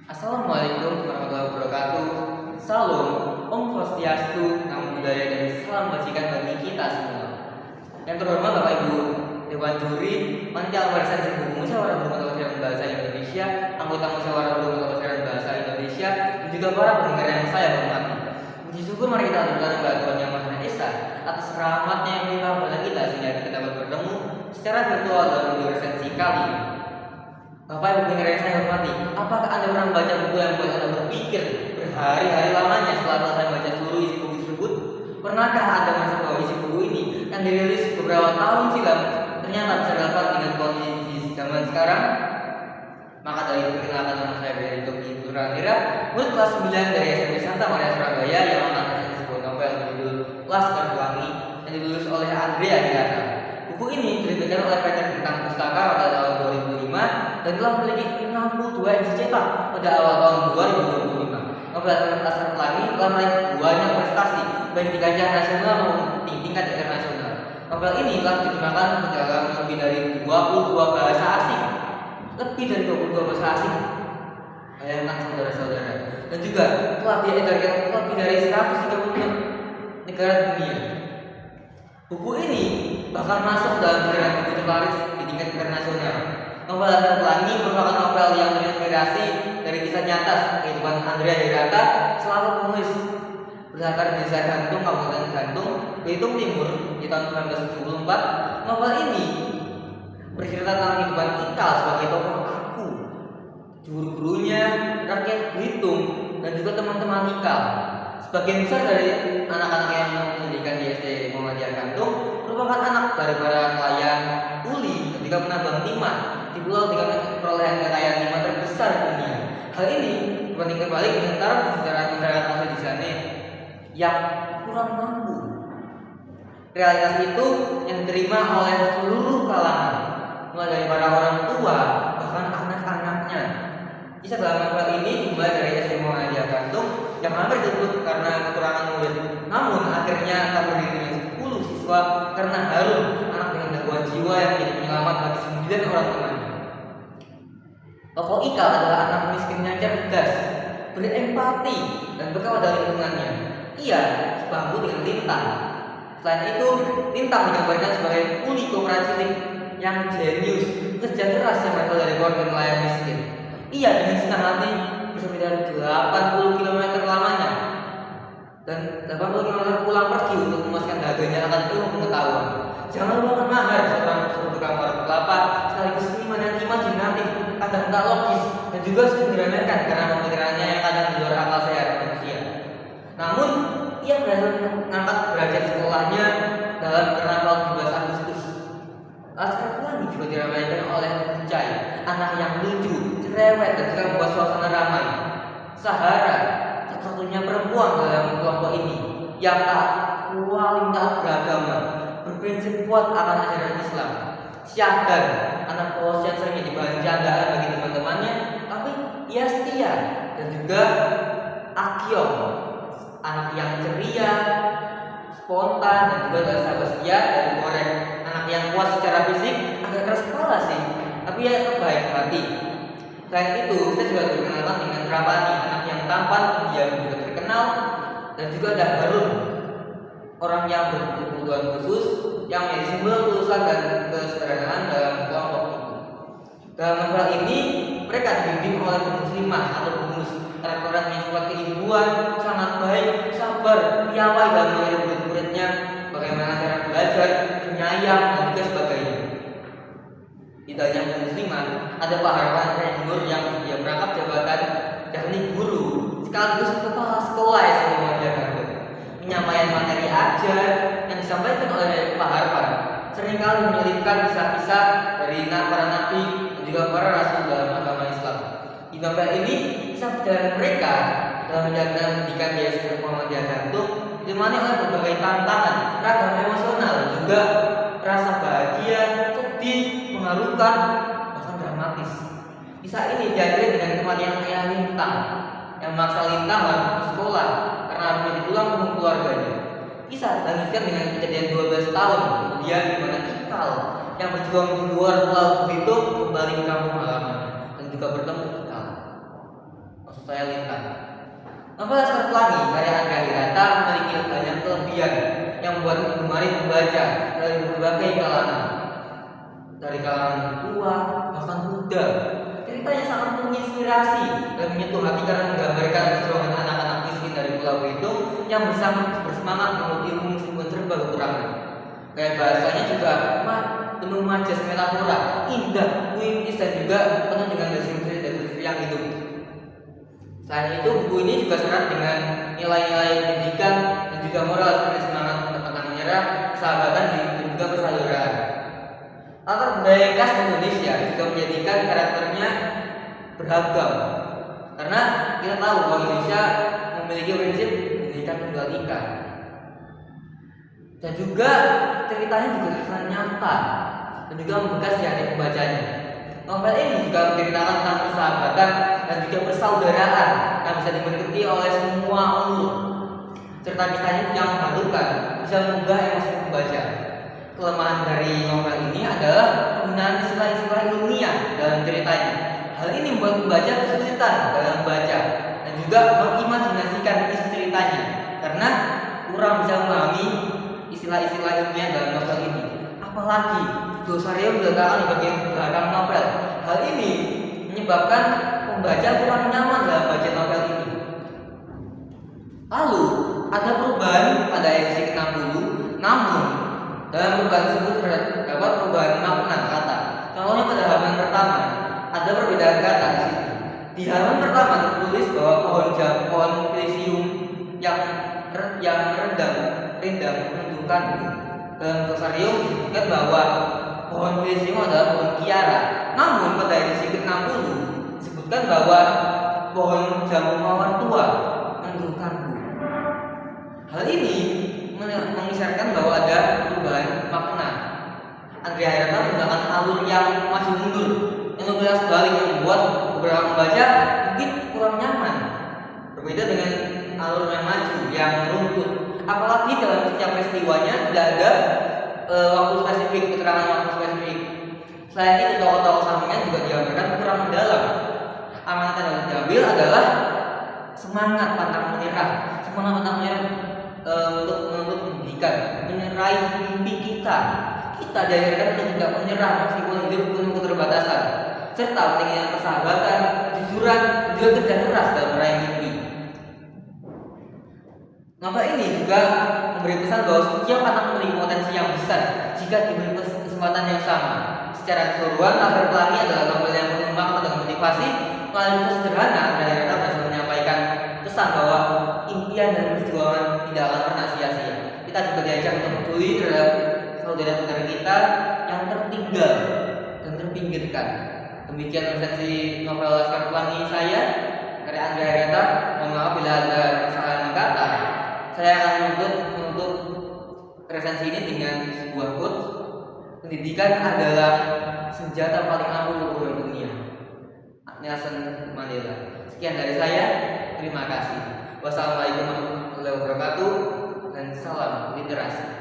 Assalamualaikum warahmatullahi wabarakatuh. Salam, Om Swastiastu, Namo Buddhaya, dan salam kebajikan bagi kita semua. Yang terhormat Bapak Ibu Dewan Juri, Panitia Warisan Buku Musyawarah Guru Mata Pelajaran Bahasa Indonesia, anggota Musyawarah Guru Mata Pelajaran Bahasa Indonesia, dan juga para pendengar yang saya hormati. Puji syukur mari kita aturkan kepada Tuhan Yang Maha Esa atas rahmatnya yang melimpah pada kita sehingga kita dapat bertemu secara virtual dalam video resensi kali ini. Bapak Ibu pendengar yang saya hormati, apakah Anda pernah membaca buku yang membuat Anda berpikir berhari-hari lamanya setelah selesai membaca seluruh isi buku tersebut? Pernahkah Anda merasa bahwa isi buku ini yang dirilis beberapa tahun silam ternyata bisa relevan dengan kondisi zaman sekarang? Maka dari itu perkenalkan nama saya Benito Puranira, murid kelas 9 dari SMP Santa Maria Surabaya yang akan meresensi sebuah novel berjudul Laskar Pelangi yang ditulis oleh Andrea Hirata. Buku ini diterbitkan oleh PT Bintang Pustaka pada tahun 2005 dan telah memiliki 62 edisi cetak pada awal tahun 2025. Novel Laskar Pelangi telah meraih banyak prestasi baik di kancah nasional maupun di tingkat internasional. Novel ini telah diterjemahkan ke dalam lebih dari 22 bahasa asing. Bayangkan saudara-saudara. Dan juga telah diedarkan lebih dari 130 negara dunia. Buku ini bahkan masuk dalam deretan buku terlaris di tingkat internasional. Novel Laskar Pelangi merupakan novel yang terinspirasi dari kisah nyata kehidupan Andrea Hirata selaku penulis. Berdasarkan desa Gantung, Kabupaten Gantung, Belitung Timur di tahun 1974, novel ini bercerita tentang kehidupan Ikal sebagai tokoh aku, guru-gurunya, rakyat Belitung, dan juga teman-teman Ikal. Sebagian besar dari anak-anak yang pendidikan di SD Muhammadiyah Gantung merupakan anak dari para nelayan, kuli, dan juga penambang timah di pulau dengan perolehan kekayaan timah terbesar di dunia. Hal ini berbanding terbalik dengan masyarakat asli di sana yang kurang mampu. Realitas itu yang diterima oleh seluruh kalangan, mulai dari para orang tua bahkan anak-anaknya. Kisah dalam novel ini dimulai dari SD Muhammadiyah Gantung yang hampir tutup karena kekurangan murid. Namun akhirnya akan berdiri dengan 10 siswa karena Harun, anak dengan gangguan jiwa yang menjadi penyelamat bagi 9 orang temannya. Tokoh Ikal adalah anak miskin yang cerdas, berempati, dan berkawan dari lingkungannya. Ia sebangku dengan Lintang. Selain itu, Lintang digambarkan sebagai kuli kooperatif yang jenius, kerja keras yang berasal dari keluarga nelayan miskin. Ia dengan senang hati bersepeda 80 km lamanya dan 80 km pulang pergi untuk memuaskan dagangnya akan ilmu pengetahuan. Jangan lupakan mahar seorang tukang warung kelapa sekaligus seniman yang imajinatif, kadang tak logis dan juga sering diremehkan karena pemikirannya yang kadang di luar akal sehat manusia. Namun ia berhasil mengangkat derajat sekolahnya dalam karnaval 17 Agustus. Laskar Pelangi juga diramaikan oleh Ucai, anak yang lucu, cerewet, dan juga membuat suasana ramai. Sahara, satu-satunya perempuan dalam kelompok ini yang paling tak beragama, berprinsip kuat akan ajaran Islam. Syahdan, anak polos yang sering jadi bahan candaan bagi teman-temannya, tapi ia setia. Dan juga Akyong, anak yang ceria, spontan, dan juga dari sahabat setia dari Goreng, anak yang kuat secara fisik, agak keras kepala sih, tapi ya baik hati. Selain itu, kita juga dikenalkan dengan Rapani, anak yang tampan, dia juga terkenal, dan juga ada Harun, orang yang berkebutuhan khusus, yang menjadi simbol kelulusan dan kesederhanaan dalam kelompok itu. Dalam novel ini, mereka dibimbing oleh muslimah atau pemus, karakter yang kuat keibuan, sangat baik, sabar, piawai dalam mengajar murid-muridnya, bagaimana cara belajar, penyayang, dan juga sebagainya. Tidak hanya muslimah, ada pahlawan Nur yang dia merangkap jabatan yakni guru sekaligus kepala sekolah SMP Muhammadiyah Gantung. Penyampaian materi ajar yang disampaikan oleh Pak Harpan seringkali menyelipkan kisah-kisah dari para nabi dan juga para rasul dalam agama Islam. Di novel ini, kisah perjalanan mereka dalam menjalankan pendidikan di SMP Muhammadiyah Gantung ditemani oleh berbagai tantangan, ragam emosional, juga rasa bahagia, sedih, mengharukan, bahkan dramatis. Kisah ini diakhiri dengan kematian ayah Lintang yang memaksa Lintang harus putus sekolah karena harus menjadi tulang punggung keluarganya. Kisah dilanjutkan dengan kejadian 12 tahun kemudian di mana Ikal yang berjuang di luar pulau Belitung kembali ke kampung halamannya dan juga bertemu Ikal. Soyalita. Novel Laskar Pelangi karya Andrea Hirata memiliki banyak kelebihan yang membuat gemari membaca dari berbagai kalangan, dari kalangan tua bahkan muda. Ceritanya sangat menginspirasi dan menyentuh hati karena menggambarkan perjuangan anak-anak miskin dari Pulau Belitung yang bersemangat menuntut ilmu meskipun serba kekurangan. Gaya bahasanya juga penuh majas metafora, indah, puitis dan juga penuh dengan deskripsi yang hidup. Selain itu, buku ini juga syarat dengan nilai-nilai pendidikan dan juga moral seperti semangat untuk pantang menyerah, persahabatan dan juga persaudaraan. Latar budaya khas Indonesia juga menjadikan karakternya beragam. Karena kita tahu bahwa Indonesia memiliki prinsip Bhinneka Tunggal Ika. Dan juga ceritanya juga sangat nyata dan juga membekas di hati pembacanya. Novel ini juga menceritakan tentang persahabatan dan juga persaudaraan yang bisa dimengerti oleh semua umur. Cerita kisahnya yang mengharukan bisa menggugah emosi pembaca. Kelemahan dari novel ini adalah penggunaan istilah-istilah ilmiah dalam ceritanya. Hal ini membuat pembaca kesulitan dalam membaca dan juga mengimajinasikan isi ceritanya karena kurang bisa memahami istilah-istilah ilmiah dalam novel ini. Apalagi glossarium diletakkan di bagian belakang novel. Hal ini menyebabkan pembaca kurang nyaman dalam baca novel ini. Lalu ada perubahan pada edisi ke-60, namun dalam perubahan tersebut terdapat perubahan makna kata. Contohnya pada halaman pertama ada perbedaan kata di situ. Di halaman pertama tertulis bahwa pohon Filisium yang rindang menunjukkan dalam glossarium disebutkan bahwa pohon Filisium adalah pohon Kiara. Namun pada edisi ke-60 disebutkan bahwa pohon jamu mawar tua menunjukkanku. Hal ini mengisyaratkan bahwa ada perubahan makna. Andrea Hirata menggunakan alur yang maju mundur, yang logika sebalik yang membuat beberapa pembaca mungkin kurang nyaman. Berbeda dengan alur yang maju, yang runtut. Apalagi dalam setiap peristiwanya tidak ada waktu spesifik, keterangan waktu spesifik. Selain itu, tokoh-tokoh sampingan juga digambarkan kurang mendalam. Amanat yang diambil adalah semangat pantang menyerah, untuk menuntut pendidikan, menyerahi mimpi kita. Kita diajarkan untuk tidak menyerah meskipun hidup penuh keterbatasan, serta pentingnya persahabatan, kejujuran, juga kerja keras dalam meraih mimpi. Novel ini juga memberi pesan bahwa setiap anak memiliki potensi yang besar jika diberi kesempatan yang sama. Secara keseluruhan, Laskar Pelangi adalah novel yang penuh makna dan motivasi. Melalui kisah sederhana, Andrea Hirata berhasil menyampaikan pesan bahwa impian dan perjuangan tidak akan pernah sia-sia. Kita juga diajak untuk peduli terhadap saudara-saudara kita yang tertinggal dan terpinggirkan. Demikian resensi novel Laskar Pelangi saya, karya Andrea Hirata. Mohon maaf bila ada kesalahan kata. Saya akan menutup resensi ini dengan sebuah quote: pendidikan adalah senjata paling ampuh untuk berubah dunia. Nelson Mandela. Sekian dari saya. Terima kasih. Wassalamualaikum warahmatullahi wabarakatuh dan salam literasi.